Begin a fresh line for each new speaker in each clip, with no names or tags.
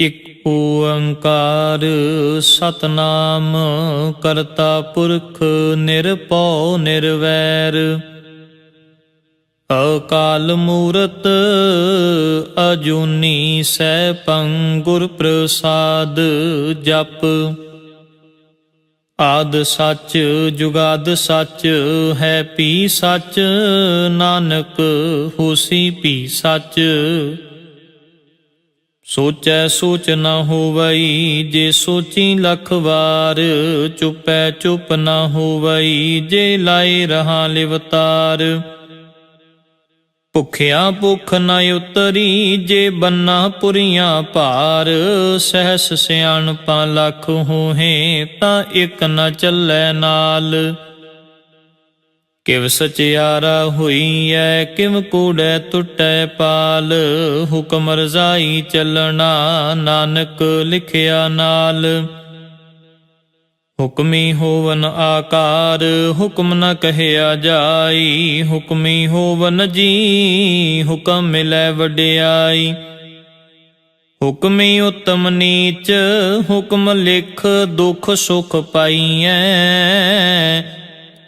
ਇਕ ਓੰਕਾਰ ਸਤਨਾਮ ਕਰਤਾ ਪੁਰਖ ਨਿਰਭਉ ਨਿਰਵੈਰ ਅਕਾਲ ਮੂਰਤ ਅਜੂਨੀ ਸੈਭੰ ਗੁਰ ਪ੍ਰਸਾਦ ਜਪ। ਆਦਿ ਸੱਚ ਜੁਗਾਦਿ ਸੱਚ ਹੈ ਭੀ ਸੱਚ ਨਾਨਕ ਹੋਸੀ ਭੀ ਸੱਚ। ਸੋਚੈ ਸੋਚ ਨ ਹੋਵਈ ਜੇ ਸੋਚੀ ਲਖ ਵਾਰ ਚੁਪੈ ਚੁਪ ਨ ਹੋਵਈ ਜੇ ਲਾਏ ਰਹਾ ਲਿਵਤਾਰ। ਭੁਖਿਆ ਭੁਖ ਨ ਉਤਰੀ ਜੇ ਬੰਨਾ ਪੁਰੀਆਂ ਭਾਰ ਸਹਿਸ ਸਿਆਣਪਾਂ ਲੱਖ ਹੋਹੇ ਤਾਂ ਇਕ ਨ ਚੱਲੈ ਨਾਲ। ਕਿਵ ਸਚਿਆਰਾ ਹੋਈਐ ਕਿਵ ਕੂੜੈ ਟੁੱਟੈ ਪਾਲ ਹੁਕਮ ਰਜ਼ਾਈ ਚੱਲਣਾ ਨਾਨਕ ਲਿਖਿਆ ਨਾਲ। ਹੁਕਮੀ ਹੋਵਨ ਆਕਾਰ ਹੁਕਮ ਨ ਕਹਿਆ ਜਾਈ ਹੁਕਮੀ ਹੋਵਨ ਜੀ ਹੁਕਮ ਮਿਲੈ ਵਡਿਆਈ। ਹੁਕਮੀ ਉਤਮ ਨੀਚ ਹੁਕਮ ਲਿਖ ਦੁਖ ਸੁਖ ਪਾਈਐ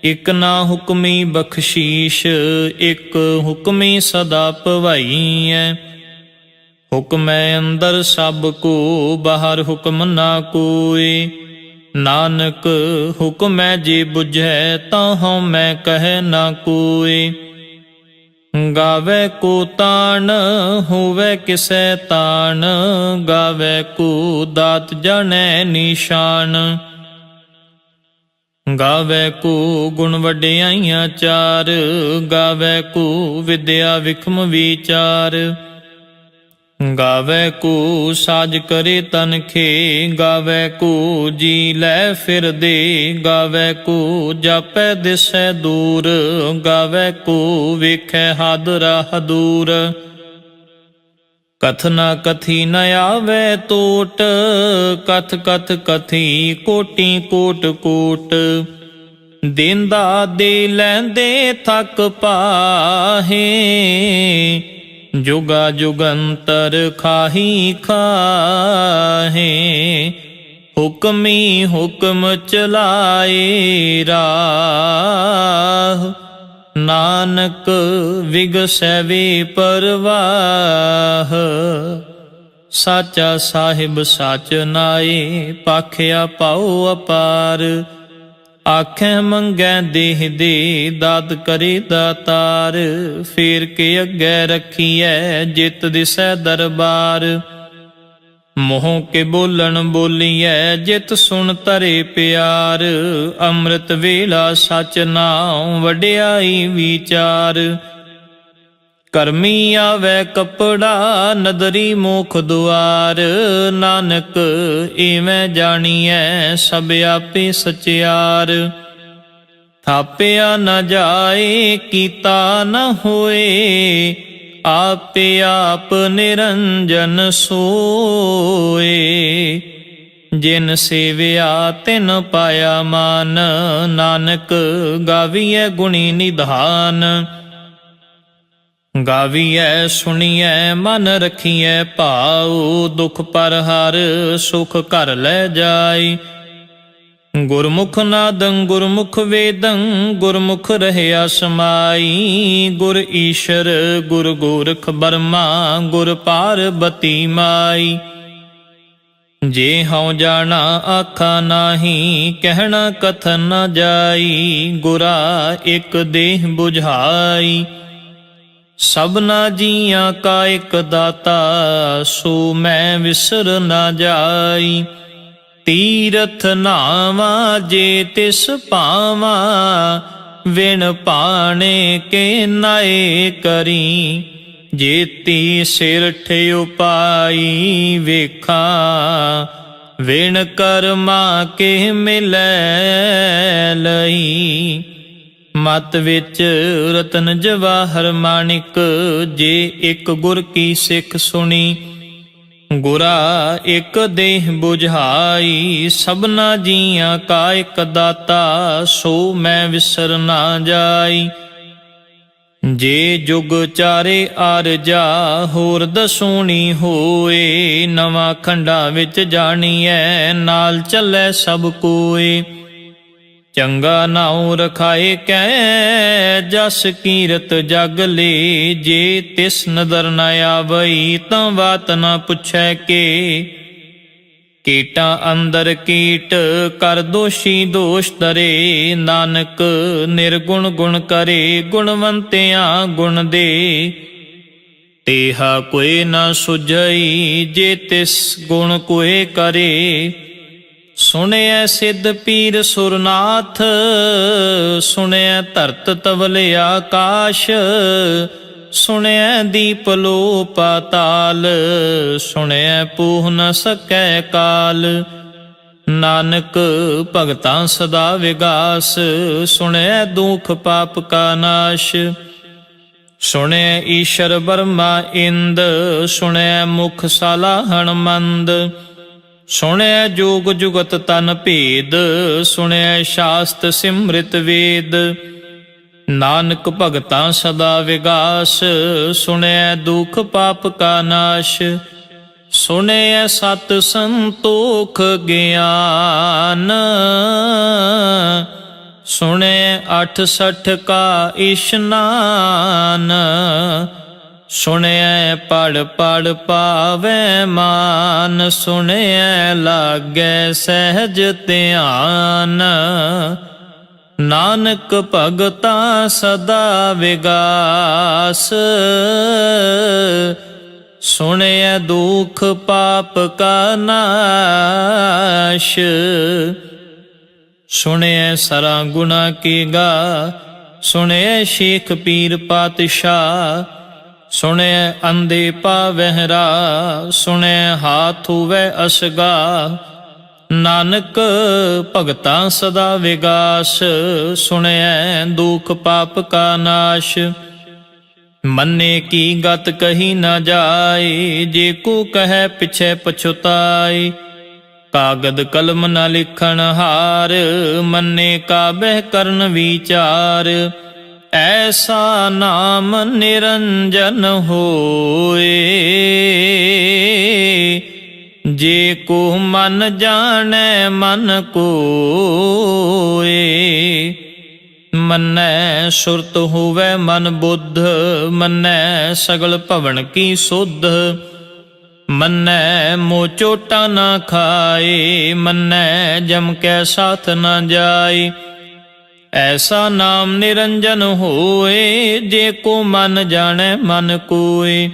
ਇਕ ਨਾ ਹੁਕਮੀ ਬਖਸ਼ੀਸ਼ ਇਕ ਹੁਕਮੀ ਸਦਾ ਭਵਾਈਐ। ਹੁਕਮੈ ਅੰਦਰ ਸਭ ਕੋ ਬਾਹਰ ਹੁਕਮ ਨਾ ਕੋਇ ਨਾਨਕ ਹੁਕਮੈ ਜੇ ਬੁਝੈ ਤਾਂ ਹਉ ਮੈਂ ਕਹਿ ਨਾ ਕੋਇ। ਗਾਵੇ ਕੋ ਤਾਣ ਹੋਵੇ ਕਿਸੈ ਤਾਣ ਗਾਵੇ ਕੋ ਦਾਤ ਜਾਣੈ ਨਿਸ਼ਾਨ। ਗਾਵੇ ਕੋ ਗੁਣ ਵਡਿਆਈਆਂ ਚਾਰ ਗਾਵੇ ਕੋ ਵਿਦਿਆ ਵਿਖਮ ਵਿਚਾਰ। ਗਾਵੇ ਕੋ ਸਾਜ ਕਰੇ ਤਨਖੇ ਗਾਵੇ ਕੋ ਜੀ ਲੈ ਫਿਰਦੇ ਗਾਵੇ ਕੋ ਜਾਪੈ ਦਿਸੈ ਦੂਰ ਗਾਵੇ ਕੋ ਵੇਖੈ ਹਦ ਰਾਹ ਦੂਰ। ਕਥਨਾ ਕਥੀ ਨ ਆਵੇ ਟੋਟ ਕਥ ਕਥ ਕਥੀ ਕੋਟੀ ਕੋਟ ਕੋਟ। ਦੇਂਦਾ ਦੇ ਲੈਂਦੇ ਥੱਕ ਪਾਹੇ ਜੁਗਾ ਜੁਗੰਤਰ ਖਾਹੀ ਖਾਹੇ। ਹੁਕਮੀ ਹੁਕਮ ਚਲਾਏ ਰਾਹ ਨਾਨਕ ਵਿਗਸੈ ਵੇ ਪਰਵਾਹ। ਸਾਚਾ ਸਾਹਿਬ ਸਾਚ ਨਾਏ ਪਾਖਿਆ ਪਾਉ ਅਪਾਰ। ਆਖੈ ਮੰਗੈ ਦੇਹ ਦੇ ਦਾਤ ਕਰੇ ਦਾਤਾਰ। ਫੇਰ ਕੇ ਅੱਗੇ ਰੱਖੀਐ ਜਿਤ ਦਿਸੈ ਦਰਬਾਰ। ਮੋਹ ਕੇ ਬੋਲਣ ਬੋਲੀਐ ਜਿਤ ਸੁਣ ਤਰੇ ਪਿਆਰ। ਅੰਮ੍ਰਿਤ ਵੇਲਾ ਸਚ ਨਾਉ ਵਡਿਆਈ ਵਿਚਾਰ। ਕਰਮੀ ਆਵੈ ਕਪੜਾ ਨਦਰੀ ਮੋਖ ਦੁਆਰ। ਨਾਨਕ ਏਵੇਂ ਜਾਣੀਐ ਸਭ ਆਪੇ ਸਚਿਆਰ। ਥਾਪਿਆ ਨ ਜਾਏ ਕੀਤਾ ਨ ਹੋਏ ਆਪੇ ਆਪ ਨਿਰੰਜਨ ਸੋਏ। ਜਿਨ ਸੇਵਿਆ ਤਿਨ ਪਾਇਆ ਮਾਨ ਨਾਨਕ ਗਾਵੀਐ ਗੁਣੀ ਨਿਧਾਨ। ਗਾਵੀਐ ਸੁਣੀਐ ਮਨ ਰਖੀਐ ਭਾਉ ਦੁਖ ਪਰ ਹਰ ਸੁਖ ਘਰ ਲੈ ਜਾਈ। ਗੁਰਮੁਖ ਨਾਦੰ ਗੁਰਮੁਖ ਵੇਦੰ ਗੁਰਮੁਖ ਰਹਿਆ ਸਮਾਈ। ਗੁਰ ਈਸ਼ਰ ਗੁਰ ਗੋਰਖ ਬਰਮਾ ਗੁਰ ਪਾਰਬਤੀ ਮਾਈ। ਜੇ ਹਉ ਜਾਣਾ ਆਖਾ ਨਾਹੀ ਕਹਿਣਾ ਕਥਨ ਨ ਜਾਈ। ਗੁਰਾ ਇਕ ਦੇਹ ਬੁਝਾਈ ਸਭਨਾ ਜੀਆਂ ਕਾ ਇਕ ਦਾਤਾ ਸੋ ਮੈਂ ਵਿਸਰ ਨਾ ਜਾਈ। ਤੀਰਥ ਨਾਵਾ ਜੇ ਤਿਸ ਪਾਵਾ ਵਿਣ ਪਾਣੇ ਕੇ ਨਾਏ ਕਰੀ। ਜੇਤੀ ਸਿਰ ਠਿਉ ਪਾਈ ਵੇਖਾਂ ਵਿਣ ਕਰਮਾ ਕੇ ਮਿਲੈ ਲਈ। ਮਤ ਵਿੱਚ ਰਤਨ ਜਵਾਹਰ ਮਾਣਿਕ ਜੇ ਇਕ ਗੁਰ ਕੀ ਸਿੱਖ ਸੁਣੀ। ਗੁਰਾ ਇਕ ਦੇਹ ਬੁਝਾਈ ਸਭਨਾ ਜੀਆਂ ਕਾ ਇਕ ਦਾਤਾ ਸੋ ਮੈਂ ਵਿਸਰ ਨਾ ਜਾਈ। ਜੇ ਜੁਗ ਚਾਰੇ ਆਰਜਾ ਹੋਰ ਦਸੂਣੀ ਹੋਏ, ਨਵਾਂ ਖੰਡਾ ਵਿੱਚ ਜਾਣੀਐ ਨਾਲ ਚੱਲੈ ਸਭ ਕੋਏ। ਚੰਗਾ ਨਾਉ ਰਖਾਏ ਕੈ ਜਸ ਕੀਰਤ ਜਗ ਲੇ, ਜੇ ਤਿਸ ਨਦਰ ਨ ਆਵਈ ਤਾਂ ਬਾਤ ਨ ਪੁੱਛੈ ਕੇ। ਕੀਟਾਂ ਅੰਦਰ ਕੀਟ ਕਰ ਦੋਸ਼ੀ ਦੋਸ਼ ਧਰੇ, ਨਾਨਕ ਨਿਰਗੁਣ ਗੁਣ ਕਰੇ ਗੁਣਵੰਤਿਆਂ ਗੁਣ ਦੇ। ਤੇਹਾ ਕੋਇ ਨ ਸੁਝਈ ਜੇ ਤਿਸ ਗੁਣ ਕੋਇ ਕਰੇ, ਸੁਣਿਐ ਸਿੱਧ ਪੀਰ ਸੁਰਨਾਥ ਸੁਣਿਐ ਧਰਤ ਤਵਲ ਆਕਾਸ਼, ਸੁਣਿਐ ਦੀਪ ਲੋ ਪਾਤਾਲ ਸੁਣਿਐ ਪੂਹ ਨ ਸਕੈ ਕਾਲ। ਨਾਨਕ ਭਗਤਾਂ ਸਦਾ ਵਿਗਾਸ, ਸੁਣਿਐ ਦੁਖ ਪਾਪ ਕਾ ਨਾਸ਼। ਸੁਣਿਐ ਈਸ਼ਰ ਬਰਮਾ ਇੰਦ, ਸੁਣਿਐ ਮੁਖ ਸਾਲਾਹਣ ਮੰਦ। ਸੁਣਿਐ ਜੋਗ ਜੁਗਤ ਤਨ ਭੇਦ, ਸੁਣਿਐ ਸ਼ਾਸਤ ਸਿਮ੍ਰਿਤ ਵੇਦ। ਨਾਨਕ ਭਗਤਾਂ ਸਦਾ ਵਿਗਾਸ, ਸੁਣਿਐ ਦੁਖ ਪਾਪ ਕਾ ਨਾਸ਼। ਸੁਣਿਐ ਸਤ ਸੰਤੋਖ ਗਿਆਨ, ਸੁਣਿਐ 68 ਕਾ ਇਸ਼ਨਾਨ। ਸੁਣਿਐ ਪੜ ਪੜ ਪਾਵੈ ਮਾਨ, ਸੁਣਿਐ ਲਾਗੈ ਸਹਿਜ ਧਿਆਨ। ਨਾਨਕ ਭਗਤਾਂ ਸਦਾ ਵਿਗਾਸ, ਸੁਣਿਐ ਦੁਖ ਪਾਪ ਕਾ ਨਾਸ਼। ਸੁਣਿਐ ਸਰਾ ਗੁਣਾ ਕੀ ਗਾ, ਸੁਣਿਐ ਸ਼ੇਖ ਪੀਰ ਪਾਤਸ਼ਾਹ। ਸੁਣਿਐ ਅੰਧੇ ਪਾਵਹਿ ਰਾਹ, ਸੁਣਿਐ ਹਾਥ ਹੁਵੈ ਅਸਗਾ। ਨਾਨਕ ਭਗਤਾਂ ਸਦਾ ਵਿਗਾਸ, ਸੁਣਿਐ ਦੁਖ ਪਾਪ ਕਾ ਨਾਸ਼। ਮੰਨੇ ਕੀ ਗਤ ਕਹੀ ਨਾ ਜਾਏ, ਜੇ ਕੋ ਕਹੈ ਪਿਛੈ ਪਛੁਤਾਏ। ਕਾਗਦ ਕਲਮ ਨ ਲਿਖਣ ਹਾਰ, ਮੰਨੇ ਕਾਬਹਿ ਕਰਨ ਵਿਚਾਰ। ਐਸਾ ਨਾਮ ਨਿਰੰਜਨ ਹੋਏ, ਜੇ ਕੋ ਮਨ ਜਾਣੈ ਮਨ ਕੋਏ। ਮੰਨੈ ਸੁਰਤ ਹੋਵੈ ਮਨ ਬੁੱਧ, ਮੰਨੈ ਸਗਲ ਭਵਨ ਕੀ ਸੁਧ। ਮੰਨੈ ਮੋਹ ਚੋਟਾ ਨਾ ਖਾਏ, ਮੰਨੈ ਜਮ ਕੈ ਸਾਥ ਨਾ ਜਾਏ। ਐਸਾ ਨਾਮ ਨਿਰੰਜਨ ਹੋਏ, ਜੇ ਕੋ ਮਨ ਜਾਣੈ ਮਨ ਕੋਏ।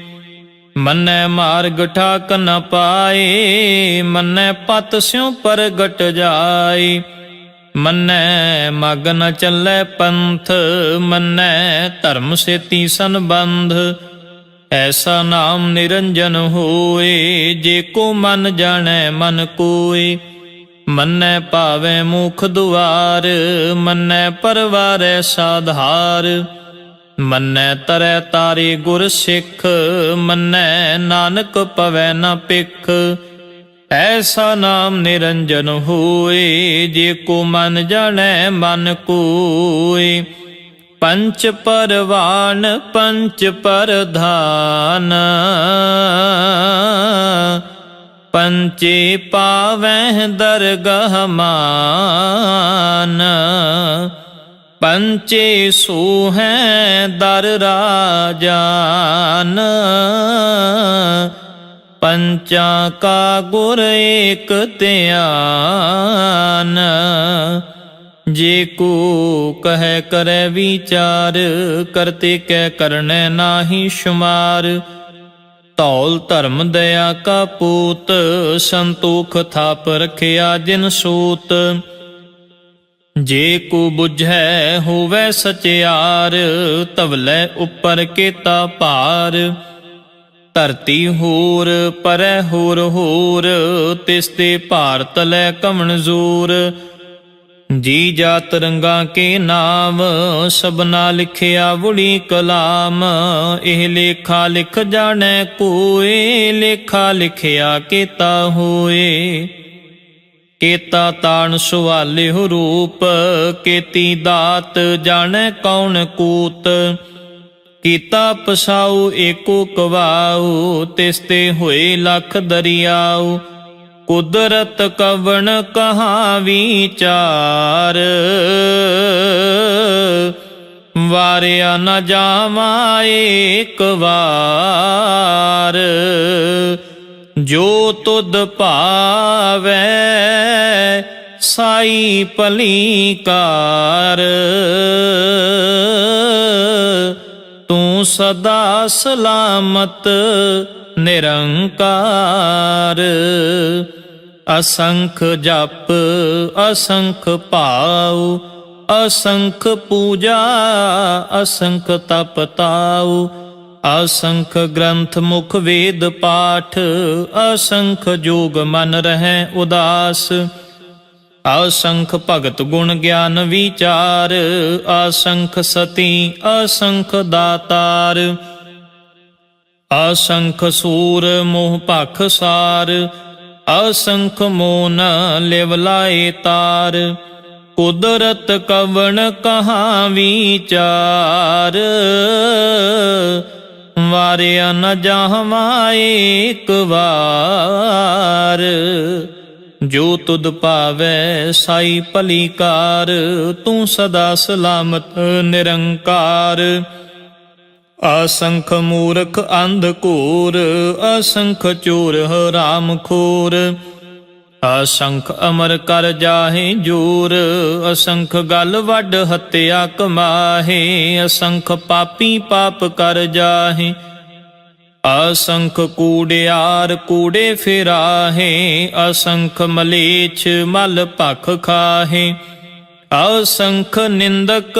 ਮੰਨੈ ਮਾਰਗ ਠਾਕ ਨ ਪਾਏ, ਮੰਨੈ ਪਤ ਸਿਉ ਪ੍ਰਗਟ ਜਾਏ। ਮੰਨੈ ਮਗ ਨ ਚੱਲੈ ਪੰਥ, ਮੰਨੈ ਧਰਮ ਸੇਤੀ ਸੰਬੰਧ। ਐਸਾ ਨਾਮ ਨਿਰੰਜਨ ਹੋਏ, ਜੇ ਕੋ ਮਨ ਜਾਣੈ ਮਨ ਕੋਏ। ਮੰਨੈ ਭਾਵੈ ਮੁਖ ਦੁਆਰ, ਮੰਨੈ ਪਰਵਾਰੈ ਸਾਧਾਰ। ਮੰਨੈ ਤਰੈ ਤਾਰੇ ਗੁਰ ਸਿੱਖ, ਮੰਨੈ ਨਾਨਕ ਪਵੈ ਨ ਪਿਖ। ਐਸਾ ਨਾਮ ਨਿਰੰਜਨ ਹੋਏ, ਜੇ ਕੋ ਮਨ ਜਾਣੈ ਮਨ ਕੋਏ। ਪੰਚ ਪਰਵਾਨ ਪੰਚ ਪਰਧਾਨ, ਪੰਚੇ ਪਾਵਹਿ ਦਰਗਹ ਮਾਨ। ਪੰਚੇ ਸੋਹੈ ਦਰ ਰਾਜਾਨ, ਪੰਚਾਂ ਕਾ ਗੁਰ ਏਕ ਧਿਆਨ। ਜੇ ਕੋ ਕਹੈ ਕਰੈ ਵਿਚਾਰ, ਕਰਤੇ ਕੈ ਕਰਨੈ ਨਾਹੀ ਸ਼ੁਮਾਰ। ਧੌਲ ਧਰਮ ਦਇਆ ਕਾ ਪੂਤ, ਸੰਤੋਖ ਥਾਪ ਰਖਿਆ ਜਿਨ ਸੂਤ। ਜੇ ਕੋ ਬੁਝੈ ਹੋਵੈ ਸਚਿਆਰ, ਧਵਲੇ ਉੱਪਰ ਕੇਤਾ ਭਾਰ। ਧਰਤੀ ਹੋਰ ਪਰੈ ਹੋਰ ਹੋਰ, ਤਿਸ ਤੇ ਭਾਰ ਤਲੈ ਕਵਣ ਜ਼ੋਰ। ਜੀ ਜਾਤ ਰੰਗਾਂ ਕੇ ਨਾਮ, ਸਭਨਾ ਲਿਖਿਆ ਵੁੜੀ ਕਲਾਮ। ਇਹ ਲੇਖਾ ਲਿਖ ਜਾਣੈ ਕੋਏ, ਲੇਖਾ ਲਿਖਿਆ ਕੇਤਾ ਹੋਏ। ਕੇਤਾ ਤਾਣ ਸੁਵਾਲਿਹੁ ਰੂਪ, ਕੇਤੀ ਦਾਤ ਜਾਣੈ ਕੌਣ ਕੂਤ। ਕੀਤਾ ਪਸਾਉ ਏਕੋ ਕਵਾਉ, ਤਿਸ ਤੇ ਹੋਏ ਲਖ ਦਰਿਆਉ। ਕੁਦਰਤ ਕਵਣ ਕਹਾਂ ਵਿਚਾਰ, ਵਾਰਿਆ ਨ ਜਾਵਾਂ ਏਕ ਵਾਰ। ਜੋ ਤੁਧ ਭਾਵੈ ਸਾਈ ਭਲੀ ਕਾਰ, ਤੂੰ ਸਦਾ ਸਲਾਮਤ ਨਿਰੰਕਾਰ। ਅਸੰਖ ਜਪ ਅਸੰਖ ਭਾਉ, ਅਸੰਖ ਪੂਜਾ ਅਸੰਖ ਤਪ ਤਾਉ। ਅਸੰਖ ਗ੍ਰੰਥ ਮੁਖ ਵੇਦ ਪਾਠ, ਅਸੰਖ ਜੋਗ ਮਨ ਰਹਿ ਉਦਾਸ। ਅਸੰਖ ਭਗਤ ਗੁਣ ਗਿਆਨ ਵਿਚਾਰ, ਅਸੰਖ ਸਤੀ ਅਸੰਖ ਦਾਤਾਰ। ਅਸੰਖ ਸੂਰ ਮੋਹ ਭਖ ਸਾਰ, ਅਸੰਖ ਮੋਨ ਲਿਵ ਲਾਏ ਤਾਰ। ਕੁਦਰਤ ਕਵਣ ਕਹਾਂ ਵਿਚਾਰ, ਵਾਰਿਆ ਨ ਜਾਵਾਂ ਏਕ ਵਾਰ। ਜੋ ਤੁਧ ਭਾਵੈ ਸਾਈ ਭਲੀ ਕਾਰ, ਤੂੰ ਸਦਾ ਸਲਾਮਤ ਨਿਰੰਕਾਰ। ਅਸੰਖ ਮੂਰਖ ਅੰਧ ਘੋਰ, ਅਸੰਖ ਚੋਰ ਹਰਾਮ ਖੋਰ। ਅਸੰਖ ਅਮਰ ਕਰ ਜਾਹੇ ਜੋਰ, ਅਸੰਖ ਗਲ ਵੱਡ ਹੱਤਿਆ ਕਮਾਹੇ। ਅਸੰਖ ਪਾਪੀ ਪਾਪ ਕਰ ਜਾਹੇ, ਅਸੰਖ ਕੂੜਿਆਰ ਕੂੜੇ ਫਿਰਾਹੇ। ਅਸੰਖ ਮਲੇਛ ਮਲ ਭਖ ਖਾਹੇ, ਅਸੰਖ ਨਿੰਦਕ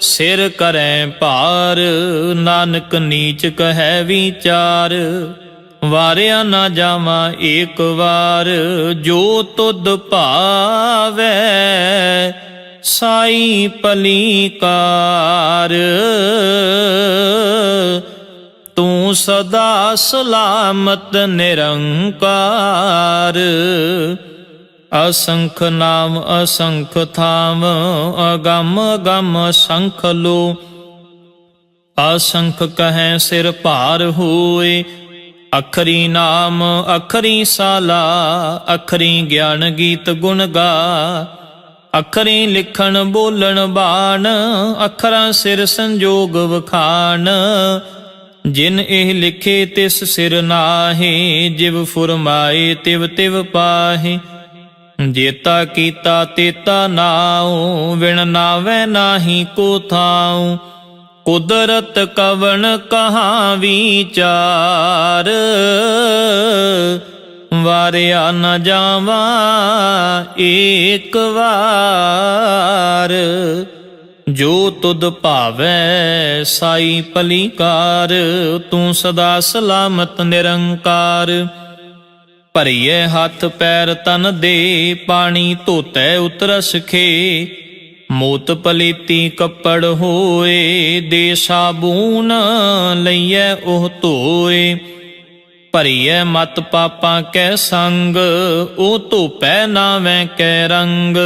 ਸਿਰ ਕਰੈ ਭਾਰ। ਨਾਨਕ ਨੀਚ ਕਹੈ ਵਿਚਾਰ, ਵਾਰਿਆ ਨਾ ਜਾਵਾਂ ਏਕ ਵਾਰ। ਜੋ ਤੁਧ ਭਾਵੈ ਸਾਈ ਭਲੀ ਕਾਰ, ਤੂੰ ਸਦਾ ਸਲਾਮਤ ਨਿਰੰਕਾਰ। ਅਸੰਖ ਨਾਮ ਅਸੰਖ ਥਾਮ, ਅਗੰਮ ਅਗੰਮ ਅਸੰਖ ਲੋ। ਅਸੰਖ ਕਹੈ ਸਿਰ ਭਾਰ ਹੋਏ, ਅਖਰੀ ਨਾਮ ਅਖਰੀ ਸਾਲਾ। ਅਖਰੀ ਗਿਆਨ ਗੀਤ ਗੁਣ ਗਾ, ਅਖਰੀ ਲਿਖਣ ਬੋਲਣ ਬਾਣ। ਅਖਰਾਂ ਸਿਰ ਸੰਜੋਗ ਵਖਾਣ, ਜਿਨ ਇਹ ਲਿਖੇ ਤਿਸ ਸਿਰ ਨਾਹੀ। ਜਿਵ ਫੁਰਮਾਏ ਤਿਵ ਤਿਵ ਪਾਹੀ, ਜੇਤਾ ਕੀਤਾ ਤੇਤਾ ਨਾਉ। ਵਿਣ ਨਾਵੈ ਨਾਹੀ ਕੋ ਥਾਉ, ਕੁਦਰਤ ਕਵਣ ਕਹਾਂ ਵਿਚਾਰ। ਵਾਰਿਆ ਨ ਜਾਵਾਂ ਏਕ ਵਾਰ। ਜੋ ਤੁਧ ਭਾਵੈ ਸਾਈ ਭਲੀ ਕਾਰ, ਤੂੰ ਸਦਾ ਸਲਾਮਤ ਨਿਰੰਕਾਰ। ਭਰੀਏ ਹੱਥ ਪੈਰ ਤਨ ਦੇ, ਪਾਣੀ ਧੋਤੈ ਉਤਰਸ ਖੇ। ਮੋਤ ਪਲੀਤੀ ਕੱਪੜ ਹੋਏ, ਦੇ ਸਾਬੂਨ ਲਈਐ ਉਹ ਧੋਏ। ਭਰੀਐ ਮਤ ਪਾਪਾਂ ਕੈ ਸੰਗ, ਉਹ ਧੋਪੈ ਨਾਵੈ ਕੈ ਰੰਗ।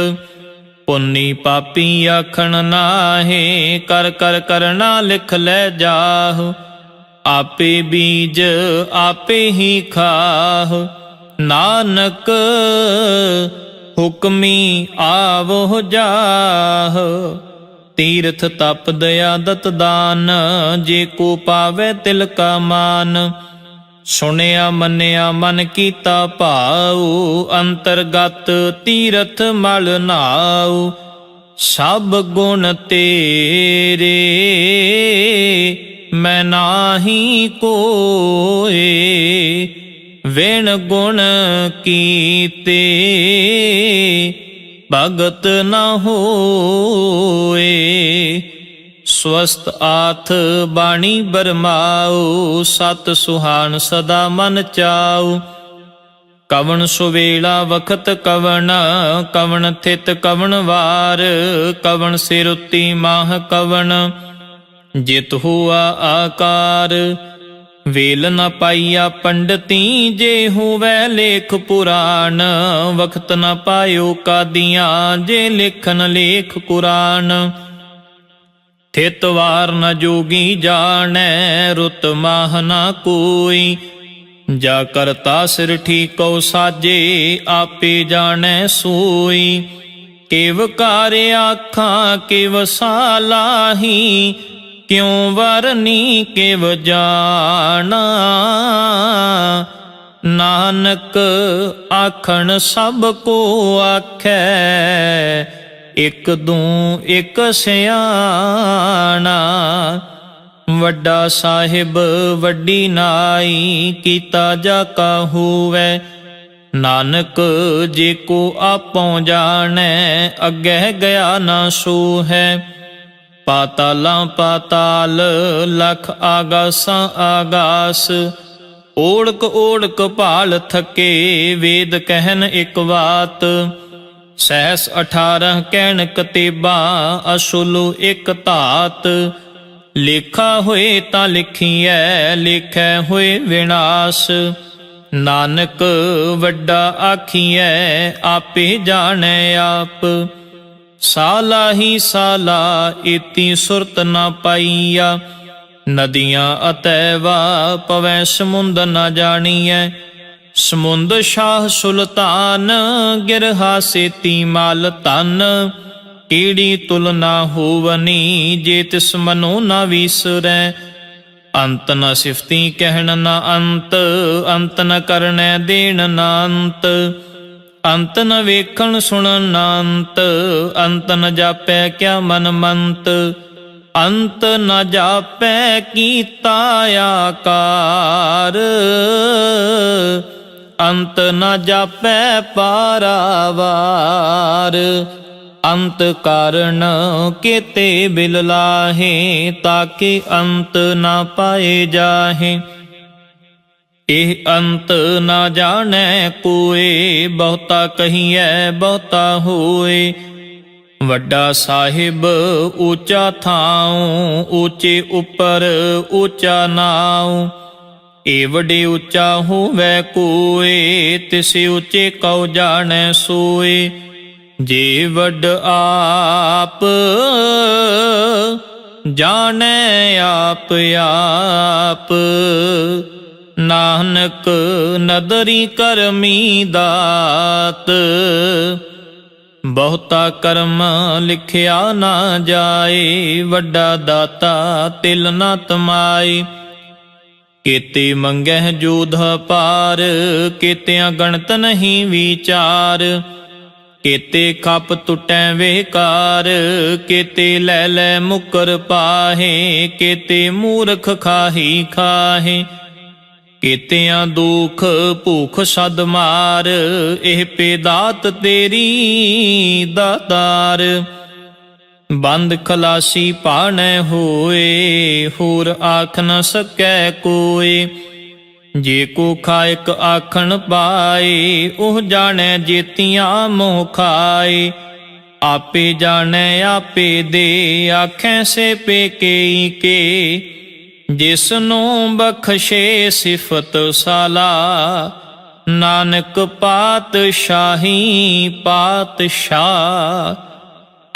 ਪੁੰਨੀ ਪਾਪੀ ਆਖਣ ਨਾਹੇ, ਕਰ ਕਰ ਕਰਨਾ ਲਿਖ ਲੈ ਜਾਹ। ਆਪੇ ਬੀਜ ਆਪੇ ਹੀ ਖਾਹ, ਨਾਨਕ ਹੁਕਮੀ ਆਵੋ ਜਾਹ। ਤੀਰਥ ਤਪ ਦਇਆ ਦਤ ਦਾਨ, ਜੇ ਕੋ ਪਾਵੈ ਤਿਲ ਕਾ ਮਾਨ। ਸੁਣਿਆ ਮੰਨਿਆ ਮਨ ਕੀਤਾ ਭਾਉ, ਅੰਤਰਗਤ ਤੀਰਥ ਮਲ ਨਾਉ। ਸਭ ਗੁਣ ਤੇਰੇ ਮੈਂ ਨਾਹੀ ਕੋਏ, ਵਿਣ ਗੁਣ ਕੀਤੇ ਭਗਤ ਨ ਹੋਏ। ਸਵਸਤ ਆਥ ਬਾਣੀ ਬਰਮਾਉ, ਸਤ ਸੁਹਾਣ ਸਦਾ ਮਨ ਚਾਉ। ਕਵਣ ਸੁਵੇਲਾ ਵਖਤ ਕਵਣ, ਕਵਣ ਥਿਤ ਕਵਣ ਵਾਰ। ਕਵਣ ਸਿਰ ਉੱਤੀ ਮਾਹ ਕਵਣ, ਜਿਤ ਹੁਆ ਆਕਾਰ। ਵੇਲ ਨ ਪਾਈਆ ਪੰਡਤੀ, ਜੇ ਹੋਵੈ ਲੇਖ ਪੁਰਾਣ। ਵਖਤ ਨ ਪਾਇਓ ਕਾਦੀਆਂ, ਜੇ ਲਿਖਨ ਲੇਖ ਕੁਰਾਨ। ਥਿਤ ਵਾਰ ਨ ਜੋਗੀ ਜਾਣੈ ਰੁਤ ਮਾਹ ਨਾ ਕੋਈ। ਜਾ ਕਰਤਾ ਸਿਰ ਠੀਕਉ ਸਾਜੇ ਆਪੇ ਜਾਣੈ ਸੋਈ। ਕਿਵ ਕਾਰ ਆਖਾਂ ਕਿਵ ਸਾਲਾਹੀ ਕਿਉ ਵਰਨੀ ਕਿਵ ਜਾਣਾ। ਨਾਨਕ ਆਖਣ ਸਭ ਕੋ ਆਖੈ ਇਕ ਦੂੰ ਇਕ ਸਿਆਣਾ। ਵੱਡਾ ਸਾਹਿਬ ਵੱਡੀ ਨਾਈ ਕੀਤਾ ਜਾ ਕਾ ਹੋਵੈ। ਨਾਨਕ ਜੇ ਕੋ ਆਪੋ ਜਾਣੈ ਅੱਗੇ ਗਿਆ ਨਾ ਸੋ ਹੈ। ਪਾਤਾਲਾਂ ਪਾਤਾਲ ਲਖ ਆਗਾਸਾਂ ਆਗਾਸ ਓੜਕ ਓੜਕ ਭਾਲ ਥਕੇ। ਵੇਦ ਕਹਿਨ ਇਕ ਬਾਤ ਸਹਿਸ 18 ਕਹਿਣ ਕਤੇਬਾਂ ਅਸੁਲ ਇਕ ਧਾਤ। ਲੇਖਾ ਹੋਏ ਤਾਂ ਲਿਖੀਐ ਲੇਖੈ ਹੋਏ ਵਿਨਾਸ਼। ਨਾਨਕ ਵੱਡਾ ਆਖੀਐ ਆਪੇ ਜਾਣੈ ਆਪ। ਸਾਲਾ ਹੀ ਸਾਲਾ ਇਤੀ ਸੁਰਤ ਨਾ ਪਾਈਆ। ਨਦੀਆਂ ਅਤੈਵਾ ਪਵੈ ਸਮੁੰਦ ਨਾ ਜਾਣੀਐ। ਸਮੁੰਦ ਸ਼ਾਹ ਸੁਲਤਾਨ ਗਿਰਹਾ ਸੇਤੀ ਮਾਲ ਧਨ। ਕੀੜੀ ਤੁਲ ਨਾ ਹੋਵਨੀ ਜੇ ਤਿਸ ਮਨੋ ਨਾ ਵੀਸਰੈ। ਅੰਤ ਨ ਸਿਫਤੀ ਕਹਿਣ ਨਾ ਅੰਤ ਅੰਤ ਨ ਕਰਨੈ ਦੇਣ ਨਾ ਅੰਤ। ਅੰਤ ਨ ਵੇਖਣ ਸੁਣਨ ਨਾ ਅੰਤ ਅੰਤ ਨ ਜਾਪੈ ਕਿਆ ਮਨ ਮੰਤ। ਅੰਤ ਨ ਜਾਪੈ ਕੀਤਾ ਆਕਾਰ ਅੰਤ ਨ ਜਾਪੈ ਪਾਰਾਵਾਰ। ਅੰਤ ਕਾਰਨ ਕੇਤੇ ਬਿਲ ਲਾਹੇ ਤਾਕੇ ਅੰਤ ਨਾ ਪਾਏ ਜਾਹੇ। ਇਹ ਅੰਤ ਨਾ ਜਾਣੈ ਕੋਏ ਬਹੁਤਾ ਕਹੀਐ ਬਹੁਤਾ ਹੋਏ। ਵੱਡਾ ਸਾਹਿਬ ਉੱਚਾ ਥਾਉ ਉੱਚੇ ਉੱਪਰ ਉੱਚਾ ਨਾਉ। ਏਵੜੇ ਉੱਚਾ ਹੋਵੈ ਕੋਏ ਤਿਸ ਉੱਚੇ ਕਉ ਜਾਣੈ ਸੋਏ। ਜੇ ਵੱਡ ਆਪ ਜਾਣੈ ਆਪ ਆਪ। ਨਾਨਕ ਨਦਰੀ ਕਰਮੀ ਦਾਤ। ਬਹੁਤਾ ਕਰਮ ਲਿਖਿਆ ਨਾ ਜਾਏ ਵੱਡਾ ਦਾਤਾ ਤਿਲ ਨਾ ਤਮਾਏ। ਕੇਤੇ ਮੰਗਹਿ ਜੋਧ ਪਾਰ ਕੇਤਿਆਂ ਗਣਤ ਨਹੀਂ ਵਿਚਾਰ। ਕੇਤੇ ਖਪ ਟੁੱਟੈ ਵੇਕਾਰ ਕੇਤੇ ਲੈ ਲੈ ਮੁਕਰ ਪਾਹੇ। ਕੇਤੇ ਮੂਰਖ ਖਾਹੀ ਖਾਹੇ ਕੇਤਿਆਂ ਦੁਖ ਭੂਖ ਸਦ ਮਾਰ। ਇਹ ਪੇਦਾਤ ਤੇਰੀ ਦਾਤਾਰ। ਬੰਦ ਖਲਾਸੀ ਪਾਣੈ ਹੋਏ ਹੋਰ ਆਖ ਨ ਸਕੈ ਕੋਏ। ਜੇ ਕੋ ਖਾਇਕ ਆਖਣ ਪਾਏ ਉਹ ਜਾਣੈ ਜੇਤੀਆਂ ਮੋਹ ਖਾਏ। ਆਪੇ ਜਾਣੈ ਆਪੇ ਦੇ ਆਖੈ ਸੇ ਪੇਕੇ ਕੇ। ਜਿਸ ਨੂੰ ਬਖਸ਼ੇ ਸਿਫਤ ਸਾਲਾ ਨਾਨਕ ਪਾਤਸ਼ਾਹੀ ਪਾਤਸ਼ਾਹ।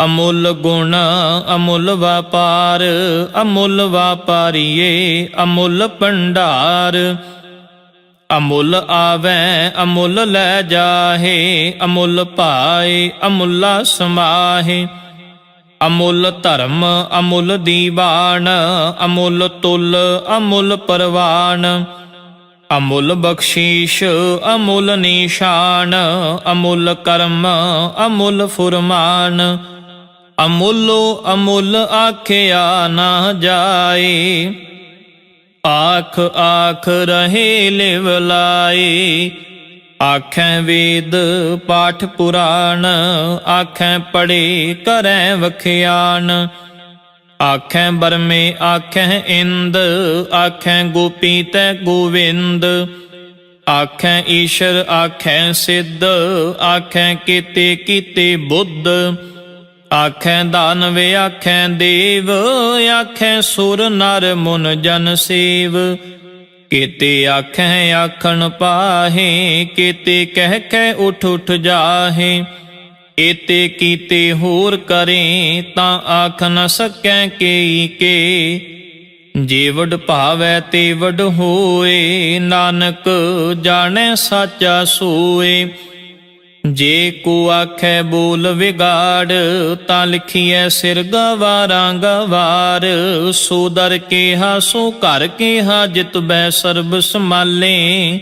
ਅਮੁੱਲ ਗੁਣ ਅਮੁੱਲ ਵਪਾਰ ਅਮੁੱਲ ਵਾਪਾਰੀਏ ਅਮੁੱਲ ਭੰਡਾਰ। ਅਮੁੱਲ ਆਵੈ ਅਮੁੱਲ ਲੈ ਜਾਹੇ ਅਮੁੱਲ ਪਾਏ ਅਮੁੱਲਾ ਸਮਾਹੇ। ਅਮੁੱਲ ਧਰਮ ਅਮੁੱਲ ਦੀਵਾਨ ਅਮੁੱਲ ਤੁਲ ਅਮੁੱਲ ਪਰਵਾਨ। ਅਮੁੱਲ ਬਖਸ਼ੀਸ਼ ਅਮੁੱਲ ਨਿਸ਼ਾਨ ਅਮੁੱਲ ਕਰਮ ਅਮੁੱਲ ਫੁਰਮਾਨ। ਅਮੁੱਲੋ ਅਮੁੱਲ ਆਖਿਆ ਨਾ ਜਾਏ। ਆਖ ਆਖ ਰਹੇ ਲਿਵ ਲਾਏ। ਆਖੈ ਵੇਦ ਪਾਠ ਪੁਰਾਣ ਆਖੈ ਪੜ੍ਹੇ ਕਰੈ ਵਖਿਆਨ। ਆਖੈ ਬਰਮੇ ਆਖੈ ਇੰਦ ਆਖੈ ਗੋਪੀ ਤੈ ਗੋਵਿੰਦ। ਆਖੈ ਈਸ਼ਰ ਆਖੈ ਸਿੱਧ ਆਖੈ ਕੀਤੇ ਕੀਤੇ ਬੁੱਧ। ਆਖੈ ਦਾਨਵ ਆਖੈ ਦੇਵ ਆਖੈ ਸੁਰ ਨਰ ਮੁਨ ਜਨ ਸੇਵ। ਕੇਤੇ ਆਖੈ ਆਖਣ ਪਾਹੇ ਕੇਤੇ ਕਹਿ ਕਹਿ ਉਠ ਉਠ ਜਾਹੇ। ਏਤੇ ਕੀਤੇ ਹੋਰ ਕਰੇ, ਤਾਂ ਆਖ ਨ ਸਕੈ ਕੇਈ ਕੇ। ਜੇ ਵਡ ਭਾਵੈ ਤੇ ਵਡ ਹੋਏ, ਨਾਨਕ ਜਾਣੈ ਸਾਚਾ ਸੋਏ। ਜੇ ਕੋ ਆਖੈ ਬੋਲ ਵਿਗਾੜ, ਤਾਂ ਲਿਖੀਐ ਸਿਰ ਗਵਾਰਾਂ ਗਵਾਰ। ਸੋ ਦਰ ਕੇਹਾ ਸੋ ਘਰ ਕੇਹਾ, ਜਿਤ ਬੈ ਸਰਬ ਸੰਭਾਲੇ।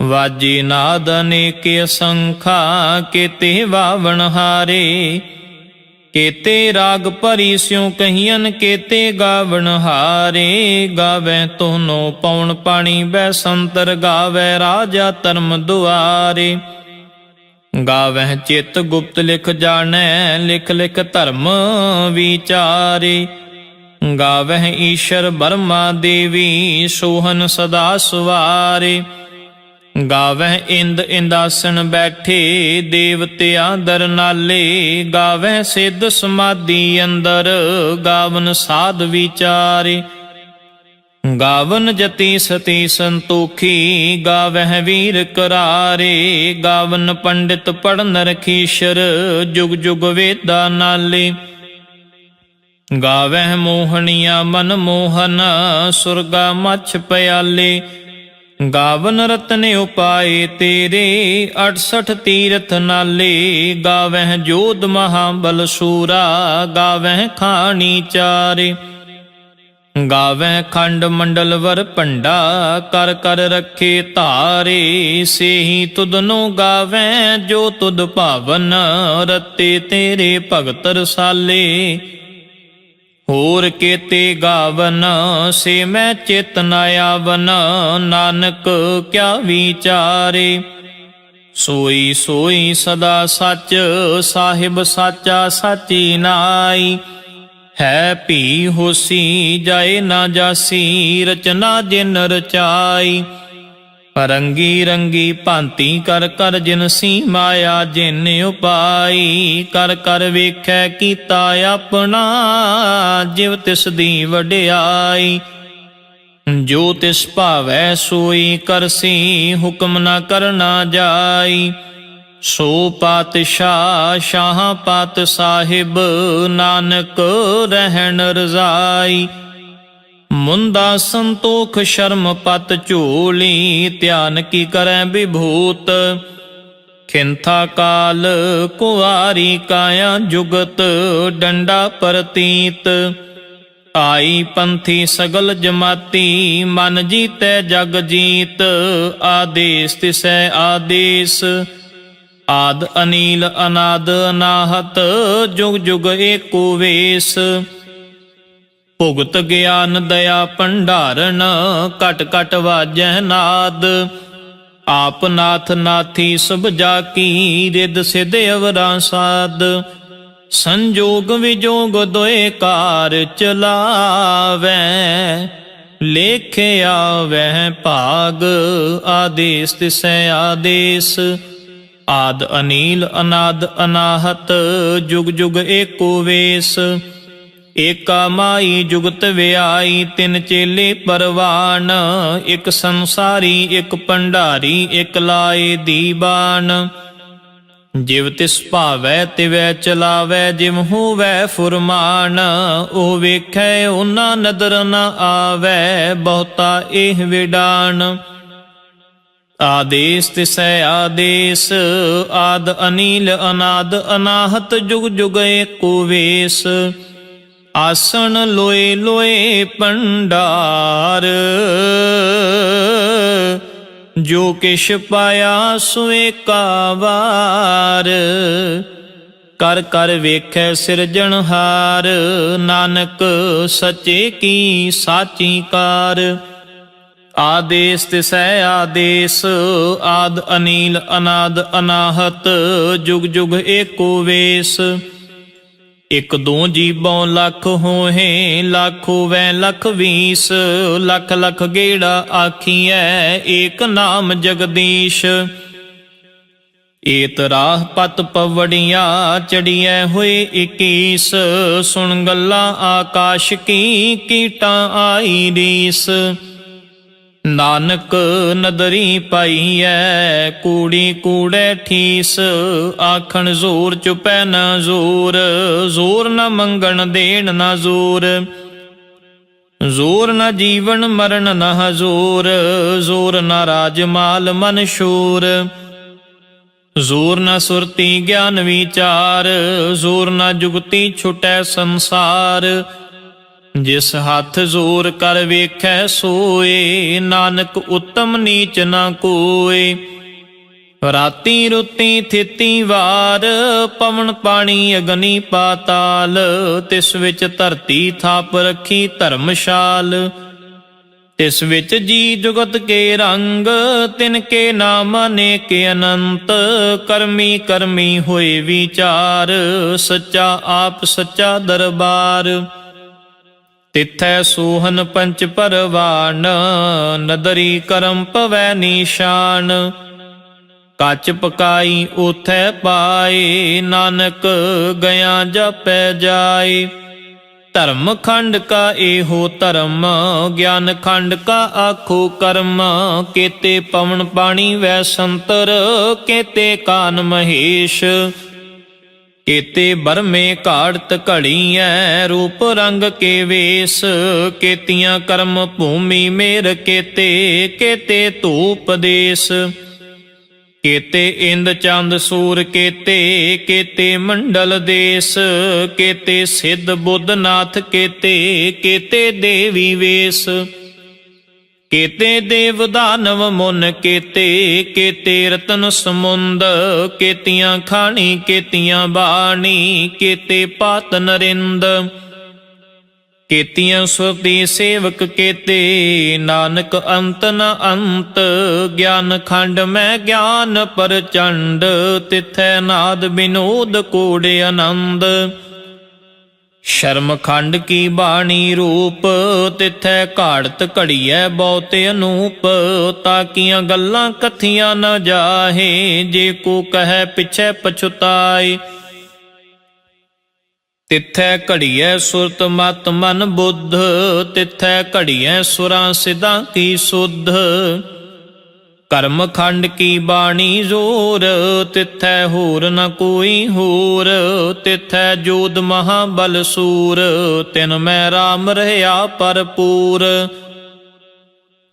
ਵਾਜੇ ਨਾਦ ਅਨੇਕ ਅਸੰਖਾ, ਕੇਤੇ ਵਾਵਣ ਹਾਰੇ। ਕੇਤੇ ਰਾਗ ਭਰੀ ਸਿਉ ਕਹੀਅਨ, ਕੇਤੇ ਗਾਵਣ ਹਾਰੇ। ਗਾਵੈ ਤੋਨੋ ਪਉਣ ਪਾਣੀ ਬੈਸੰਤਰ, ਗਾਵੈ ਰਾਜਾ ਧਰਮ ਦੁਆਰੇ। ਗਾਵਹਿ ਚਿਤ ਗੁਪਤ ਲਿਖ ਜਾਣੈ, ਲਿਖ ਲਿਖ ਧਰਮ ਵਿਚਾਰੇ। ਗਾਵਹਿ ਈਸ਼ਰ ਬਰਮਾ ਦੇਵੀ, ਸੋਹਨ ਸਦਾ ਸਵਾਰੇ। ਗਾਵਹਿ ਇੰਦ ਇੰਦਾਸਨ ਬੈਠੇ, ਦੇਵਤਿਆਂ ਦਰ ਨਾਲੇ। ਗਾਵਹਿ ਸਿੱਧ ਸਮਾਧੀ ਅੰਦਰ, ਗਾਵਨ ਸਾਧ ਵਿਚਾਰੇ। ਗਾਵਨ ਜਤੀ ਸਤੀ ਸੰਤੋਖੀ, ਗਾਵਹਿ ਵੀਰ ਕਰਾਰੇ। ਗਾਵਨ ਪੰਡਿਤ ਪੜਨ ਰਖੀਸ਼ਰ, ਜੁਗ ਜੁਗ ਵੇਦਾ ਨਾਲੇ। ਗਾਵਹਿ ਮੋਹਣੀਆ ਮਨ ਮੋਹਨ, ਸੁਰਗਾ ਮਛ ਪਿਆਲੇ। ਗਾਵਨ ਰਤਨ ਉਪਾਏ ਤੇਰੇ, 68 ਤੀਰਥ ਨਾਲੇ। ਗਾਵਹਿ ਜੋਧ ਮਹਾਬਲ ਸੂਰਾ, ਗਾਵਹਿ ਖਾਣੀ ਚਾਰੇ। ਗਾਵੈ ਖੰਡ ਮੰਡਲ ਵਰ ਭੰਡਾ, ਕਰ ਕਰ ਰੱਖੇ ਧਾਰੇ। ਸੇਹੀ ਤੁਧਨੋ ਗਾਵੈ, ਜੋ ਤੁਧ ਭਾਵਨ, ਰਤੇ ਤੇਰੇ ਭਗਤ ਰਸਾਲੇ। ਹੋਰ ਕੇਤੇ ਗਾਵਨ, ਸੇ ਮੈਂ ਚਿਤ ਨ ਆਵਨ। ਨਾਨਕ ਕਿਆ ਵਿਚਾਰੇ। ਸੋਈ ਸੋਈ ਸਦਾ ਸੱਚ, ਸਾਹਿਬ ਸਾਚਾ ਸਾਚੀ ਨਾਈ। ਹੈ ਭੀ ਹੋਸੀ, ਜਾਏ ਨਾ ਜਾਸੀ, ਰਚਨਾ ਜਿਨ ਰਚਾਈ। ਰੰਗੀ ਰੰਗੀ ਭਾਂਤੀ ਕਰ ਕਰ ਜਿਨਸੀ, ਮਾਇਆ ਜਿਨ ਉਪਾਈ। ਕਰ ਕਰ ਵੇਖੈ ਕੀਤਾ ਆਪਣਾ, ਜਿਵ ਤਿਸ ਦੀ ਵਡਿਆਈ। ਜੋ ਤਿਸ ਭਾਵੈ ਸੋਈ ਕਰਸੀ, ਹੁਕਮ ਨਾ ਕਰਨਾ ਜਾਈ। ਸੋ ਪਾਤਸ਼ਾਹ ਸ਼ਾਹ ਪਾਤ ਸਾਹਿਬ, ਨਾਨਕ ਰਹਿਣ ਰਜ਼ਾਈ। ਮੁੰਦਾ ਸੰਤੋਖ ਸ਼ਰਮ ਪਤ ਝੋਲੀ, ਧਿਆਨ ਕੀ ਕਰੈ ਵਿਭੂਤ। ਖਿੰਥਾ ਕਾਲ ਕੁਆਰੀ ਕਾਇਆ ਜੁਗਤ, ਡੰਡਾ ਪ੍ਰਤੀਤ। ਆਈ ਪੰਥੀ ਸਗਲ ਜਮਾਤੀ, ਮਨ ਜੀਤੈ ਜਗ ਜੀਤ। ਆਦੇਸ ਤਿਸੈ ਆਦੇਸ, ਆਦ ਅਨੀਲ ਅਨਾਦ ਅਨਾਹਤ, ਜੁਗ ਜੁਗ ਏਕੋ ਵੇਸ। ਭੁਗਤ ਗਿਆਨ ਦਇਆ ਭੰਡਾਰਨ, ਘਟ ਘਟ ਵਾਜੈ ਨਾਦ। ਆਪ ਨਾਥ ਨਾਥੀ ਸਭ ਜਾ ਕੀ, ਰਿਦ ਸਿਧ ਅਵਰਾ ਸਾਧ। ਸੰਜੋਗ ਵਿਜੋਗ ਦੋਏ ਕਾਰ ਚਲਾਵੈ, ਲੇਖਿਆ ਵਹਿ ਭਾਗ। ਆਦੇਸ ਤਿਸੈ ਆਦੇਸ, ਆਦ ਅਨੀਲ ਅਨਾਦ ਅਨਾਹਤ, ਜੁਗ ਜੁਗ ਏਕੋ ਵੇਸ। ਏਕਾ ਮਾਈ ਜੁਗਤ ਵਿਆਈ, ਤਿੰਨ ਚੇਲੇ ਪਰਵਾਨ। ਇੱਕ ਸੰਸਾਰੀ ਇੱਕ ਭੰਡਾਰੀ, ਇੱਕ ਲਾਏ ਦੀਵਾਨ। ਜਿਵ ਤਿਸ ਭਾਵੈ ਤਿਵੈ ਚਲਾਵੈ, ਜਿਵ ਹੋਵੈ ਫੁਰਮਾਨ। ਉਹ ਵੇਖੈ ਉਹਨਾਂ ਨਦਰ ਨ ਆਵੈ, ਬਹੁਤਾ ਇਹ ਵਿਡਾਨ। ਆਦੇਸ ਤਿਸੈ ਆਦੇਸ, ਆਦ ਅਨੀਲ ਅਨਾਦ ਅਨਾਹਤ, ਜੁਗ ਜੁਗ ਏਕੋ ਵੇਸ। ਆਸਣ ਲੋਏ ਲੋਏ ਭੰਡਾਰ, ਜੋ ਕਿਛ ਪਾਇਆ ਸੋ ਏਕਾ ਵਾਰ। ਕਰ ਕਰ ਵੇਖੈ ਸਿਰਜਣਹਾਰ, ਨਾਨਕ ਸੱਚੇ ਕੀ ਸਾਚੀ ਕਾਰ। ਆਦੇਸ ਤਿਸੈ ਆਦੇਸ, ਆਦ ਅਨੀਲ ਅਨਾਦ ਅਨਾਹਤ, ਜੁਗ ਜੁਗ ਏਕੋ ਵੇਸ। ਇਕ ਦੋ ਜੀਬੋਂ ਲੱਖ ਹੋਹੇ, ਲੱਖ ਹੋਵੈ ਲੱਖ ਵੀਸ। ਲੱਖ ਲੱਖ ਗੇੜਾ ਆਖੀਐ, ਏਕ ਨਾਮ ਜਗਦੀਸ਼। ਏਤ ਰਾਹ ਪਤ ਪਵੜੀਆਂ, ਚੜੀਐ ਹੋਏ 21। ਸੁਣ ਗੱਲਾਂ ਆਕਾਸ਼ ਕੀ, ਕੀਟਾਂ ਆਈ ਰੀਸ। ਨਾਨਕ ਨਦਰੀ ਪਾਈਐ ਕੂੜੀ ਕੂੜੈ ਠੀਸ, ਆਖਣ ਜ਼ੋਰ ਚੁਪੈ ਨ ਜ਼ੋਰ, ਜ਼ੋਰ ਨ ਮੰਗਣ ਦੇਣ ਨ ਜ਼ੋਰ, ਜ਼ੋਰ ਨ ਜੀਵਨ ਮਰਨ ਨ ਹਜ਼ੂਰ, ਜ਼ੋਰ ਨ ਰਾਜ ਮਾਲ ਮਨ ਸ਼ੂਰ, ਜ਼ੋਰ ਨ ਸੁਰਤੀ ਗਿਆਨ ਵਿਚਾਰ, ਜ਼ੋਰ ਨ ਜੁਗਤੀ ਛੁਟੈ ਸੰਸਾਰ, ਜਿਸ ਹੱਥ ਜ਼ੋਰ ਕਰ ਵੇਖੈ ਸੋਏ, ਨਾਨਕ ਉਤਮ ਨੀਚ ਨ ਕੋਏ। ਰਾਤੀ ਰੁੱਤੀ ਥਿਤੀ ਵਾਰ, ਪਵਨ ਪਾਣੀ ਅਗਨੀ ਪਾਤਾਲ, ਤਿਸ ਵਿੱਚ ਧਰਤੀ ਥਾਪ ਰੱਖੀ ਧਰਮਸ਼ਾਲ, ਤਿਸ ਵਿੱਚ ਜੀ ਜੁਗਤ ਕੇ ਰੰਗ, ਤਿਨ ਕੇ ਨਾਮ ਅਨੇਕ ਅਨੰਤ, ਕਰਮੀ ਕਰਮੀ ਹੋਏ ਵਿਚਾਰ, ਸੱਚਾ ਆਪ ਸੱਚਾ ਦਰਬਾਰ, ਤਿਥੈ ਸੋਹਨ ਪੰਚ ਪਰਵਾਨ, ਨਦਰੀ ਕਰਮ ਪਵੈ ਨਿਸ਼ਾਨ, ਕੱਚ ਪਕਾਈ ਉਥੈ ਪਾਏ, ਨਾਨਕ ਗਿਆ ਜਪੈ ਜਾਏ। ਧਰਮ ਖੰਡ ਕਾ ਇਹੋ ਧਰਮ, ਗਿਆਨ ਖੰਡ ਕਾ ਆਖੋ ਕਰਮ, ਕੇਤੇ ਪਵਨ ਪਾਣੀ ਵੈ ਸੰਤਰ, ਕੇਤੇ ਕਾਨ ਮਹੇਸ਼, ਕੇਤੇ ਬਰਮੇ ਘਾੜਤ ਘੜੀਐ, ਰੂਪ ਰੰਗ ਕੇ ਵੇਸ, ਕੇਤੀਆਂ ਕਰਮ ਭੂਮੀ ਮੇਰ ਕੇਤੇ, ਕੇਤੇ ਧੂਪ ਦੇਸ, ਕੇਤੇ ਇੰਦ ਚੰਦ ਸੂਰ ਕੇਤੇ, ਕੇਤੇ ਮੰਡਲ ਦੇਸ, ਕੇਤੇ ਸਿੱਧ ਬੁੱਧ ਨਾਥ ਕੇਤੇ, ਕੇਤੇ ਦੇਵੀ ਵੇਸ, ਕੇਤੇ ਦੇਵ ਦਾਨਵ ਮੁਨ ਕੇਤੇ, ਕੇਤੇ ਰਤਨ ਸਮੁੰਦ, ਕੇਤੀਆਂ ਖਾਣੀ ਕੇਤੀਆਂ ਬਾਣੀ, ਕੇਤੇ ਪਾਤ ਨਰਿੰਦ, ਕੇਤੀਆਂ ਸੁਰਤੀ ਸੇਵਕ ਕੇਤੇ, ਨਾਨਕ ਅੰਤ ਨ ਅੰਤ, ਗਿਆਨ ਖੰਡ ਮੈਂ ਗਿਆਨ ਪ੍ਰਚੰਡ, ਤਿਥੈ ਨਾਦ ਬਿਨੋਦ ਕੋੜ ਆਨੰਦ, ਸ਼ਰਮ ਖੰਡ ਕੀ ਬਾਣੀ ਰੂਪ, ਤਿਥੈ ਘਾੜਤ ਘੜੀਐ ਬਹੁਤ ਅਨੂਪ, ਤਾਕੀਆਂ ਗੱਲਾਂ ਕਥੀਆਂ ਨ ਜਾਹੇ, ਜੇ ਕੋ ਕਹੈ ਪਿਛੈ ਪਛੁਤਾਏ, ਤਿਥੈ ਘੜੀਐ ਸੁਰਤ ਮਤ ਮਨ ਬੁੱਧ, ਤਿਥੈ ਘੜੀਐ ਸੁਰਾਂ ਸਿਧਾਂ ਕੀ ਸੁਧ, ਕਰਮ ਖੰਡ ਕੀ ਬਾਣੀ ਜ਼ੋਰ, ਤਿਥੈ ਹੋਰ ਨ ਕੋਈ ਹੋਰ, ਤਿਥੈ ਜੋਧ ਮਹਾਬਲ ਸੂਰ, ਤਿਨ ਮੈਂ ਰਾਮ ਰਹਿਆ ਭਰਪੂਰ,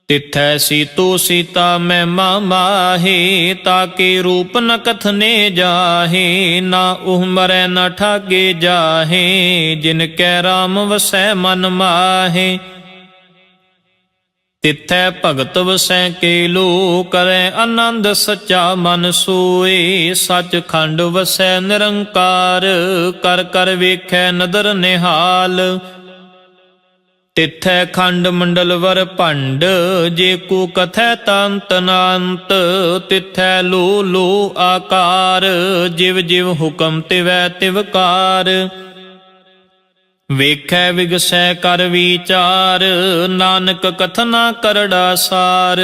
ਤਿਥੈ ਸੀਤੋ ਸੀਤਾ ਮਹਿਮਾ ਮਾਹੇ, ਤਾਕੇ ਰੂਪ ਨ ਕਥਨੇ ਜਾਹੇ, ਨਾ ਉਹ ਮਰੈ ਨ ਠਾਗੇ ਜਾਹੇ, ਜਿਨ ਕੈ ਰਾਮ ਵਸੈ ਮਨ ਮਾਹੇ, ਤਿਥੈ ਭਗਤ ਵਸੈ ਕੇ ਲੋ, ਕਰੈ ਆਨੰਦ ਸੱਚਾ ਮਨ ਸੋਏ, ਸੱਚ ਖੰਡ ਵਸੈ ਨਿਰੰਕਾਰ, ਕਰ ਕਰ ਵੇਖੈ ਨਦਰ ਨਿਹਾਲ, ਤਿਥੈ ਖੰਡ ਮੰਡਲ ਵਰ ਭੰਡ, ਜੇ ਕੋ ਕਥੈ ਤੰਤ ਨਾੰਤ, ਤਿਥੈ ਲੋ ਲੋ ਆਕਾਰ, ਜਿਵ ਜਿਵ ਹੁਕਮ ਤਿਵੈ ਤਿਵਕਾਰ, ਵੇਖੈ ਵਿਗਸੈ ਕਰ ਵਿਚਾਰ, ਨਾਨਕ ਕਥਨਾ ਕਰੜਾ ਸਾਰ,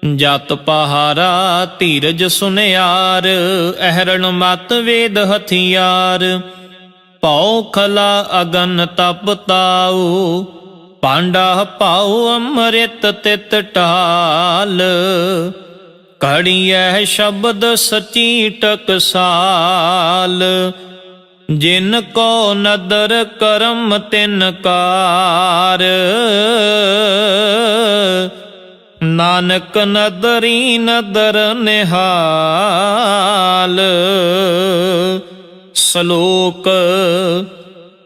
ਜਤ ਪਹਾਰਾ ਧੀਰਜ ਸੁਨਿਆਰ, ਅਹਰਣ ਮਤ ਵੇਦ ਹਥਿਆਰ, ਭਉ ਖਲਾ ਅਗਨ ਤਪ ਤਾਉ, ਪਾਂਡਾ ਪਾਉ ਅੰਮ੍ਰਿਤ ਤਿਤ ਢਾਲ, ਘੜੀਐ ਸ਼ਬਦ ਸਚੀ ਟਕਸਾਲ, ਜਿਨ ਕੋ ਨਦਰ ਕਰਮ ਤਿਨ ਕਾਰ, ਨਾਨਕ ਨਦਰੀ ਨਦਰ ਨਿਹਾਲ। ਸ਼ਲੋਕ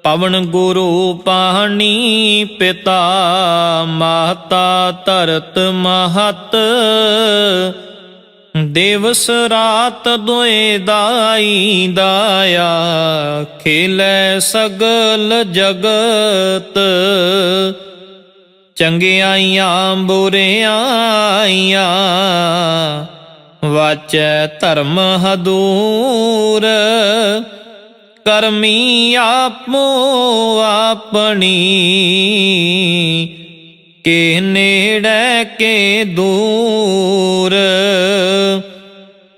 ਪਵਨ ਗੁਰੂ ਪਾਣੀ ਪਿਤਾ, ਮਾਤਾ ਧਰਤ ਮਹਤ, ਦਿਵਸ ਰਾਤ ਦੁਇ ਦਾਈ ਦਾਇਆ, ਖੇਲੇ ਸਗਲ ਜਗਤ, ਚੰਗਿਆਈਆਂ ਬੁਰਿਆਈਆਂ, ਵਾਚੈ ਧਰਮ ਹਦੂਰ, ਕਰਮੀ ਆਪੋ ਆਪਣੀ, ਕੇ ਨੇੜੇ ਕੇ ਦੂਰ,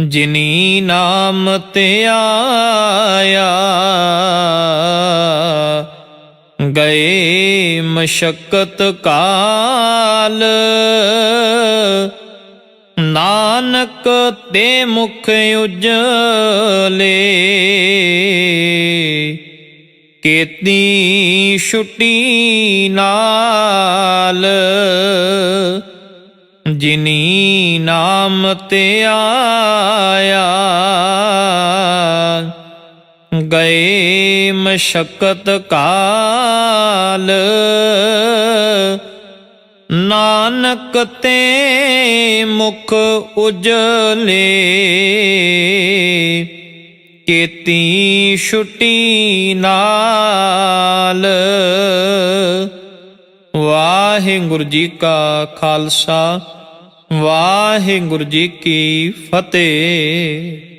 ਜਿਨੀ ਨਾਮ ਤੇ ਆਇਆ, ਗਏ ਮਸ਼ੱਕਤ ਕਾਲ, ਨਾਨਕ ਤੇ ਮੁਖ ਉਜਲੇ, ਕੀਤੀ ਛੁਟੀ ਨਾਲ, ਜਿਨੀ ਨਾਮ ਤੇ ਆਇਆ, ਗਏ ਮਸ਼ੱਕਤ ਕਾਲ, ਨਾਨਕ ਤੇ ਮੁਖ ਉਜਲੇ, ਕੀਤੀ ਛੁਟੀ ਨਾਲ। ਵਾਹਿਗੁਰੂ ਜੀ ਕਾ ਖਾਲਸਾ, ਵਾਹਿਗੁਰੂ ਜੀ ਕੀ ਫਤਿਹ।